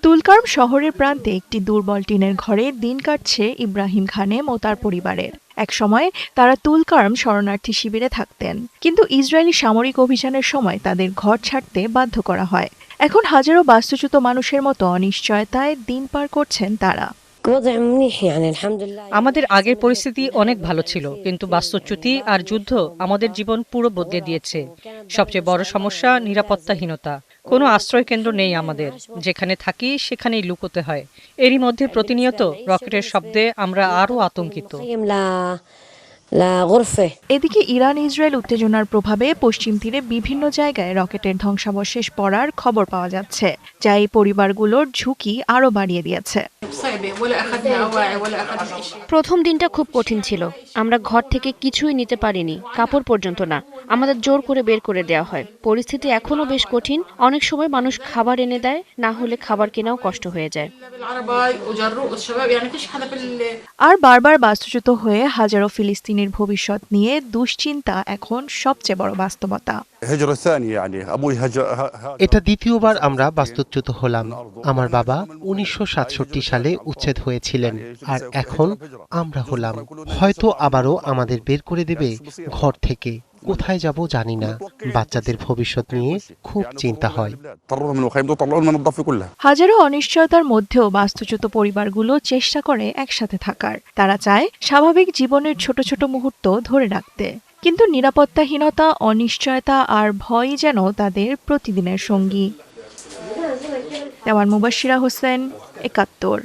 তুলকার্ম শহরের প্রান্তে একটি দুর্বল টিনের ঘরে দিন কাটছে ইব্রাহিম খানের ও তার পরিবারের। একসময় তারা তুলকার্ম শরণার্থী শিবিরে থাকতেন, কিন্তু ইসরায়েলি সামরিক অভিযানের সময় তাদের ঘর ছাড়তে বাধ্য করা হয়। এখন হাজারো বাস্তুচ্যুত মানুষের মতো অনিশ্চয়তায় দিন পার করছেন তারা। আমাদের আগের পরিস্থিতি অনেক ভালো ছিল, কিন্তু বাস্তুচ্যুতি আর যুদ্ধ আমাদের জীবন পুরো বদলে দিয়েছে। সবচেয়ে বড় সমস্যা নিরাপত্তাহীনতা। কোনো আশ্রয় কেন্দ্র নেই আমাদের, যেখানে থাকি সেখানেই লুকোতে হয়। এরই মধ্যে প্রতিনিয়ত রকেটের শব্দে আমরা আরও আতঙ্কিত। এদিকে ইরান ইসরায়েল উত্তেজনার প্রভাবে পশ্চিম তীরে বিভিন্ন জায়গায় রকেটের ধ্বংসাবশেষ পড়ার খবর পাওয়া যাচ্ছে, যা এই পরিবারগুলোর ঝুঁকি আরও বাড়িয়ে দিয়েছে। প্রথম দিনটা খুব কঠিন ছিল। আমরা ঘর থেকে কিছুই নিতে পারিনি, কাপড় পর্যন্ত না। আমাদের জোর করে বের করে দেওয়া হয়। পরিস্থিতি এখনো বেশ কঠিন। অনেক সময় মানুষ খাবার এনে দেয়, না হলে খাবার কেনাও কষ্ট হয়ে যায়। আর বারবার বাস্তুচ্যুত হয়ে হাজারো ফিলিস্তিনির ভবিষ্যৎ নিয়ে দুশ্চিন্তা এখন সবচেয়ে বড় বাস্তবতা। এটা দ্বিতীয়বার আমরা বাস্তুচ্যুত হলাম। আমার বাবা 1967 সালে উচ্ছেদ হয়েছিলেন, আর এখন আমরা হলাম। হয়তো আবারও আমাদের বের করে দেবে ঘর থেকে। কোথায় যাব জানি না। বাচ্চাদের ভবিষ্যৎ নিয়ে খুব চিন্তা হয়। হাজারো অনিশ্চয়তার মধ্যেও বাস্তুচ্যুত পরিবারগুলো চেষ্টা করে একসাথে থাকার। তারা চায় স্বাভাবিক জীবনের ছোট ছোট মুহূর্ত ধরে রাখতে, কিন্তু নিরাপত্তাহীনতা, অনিশ্চয়তা আর ভয় যেন তাদের প্রতিদিনের সঙ্গী। দেওয়ান মুবাশশিরা হোসেন, ৭১।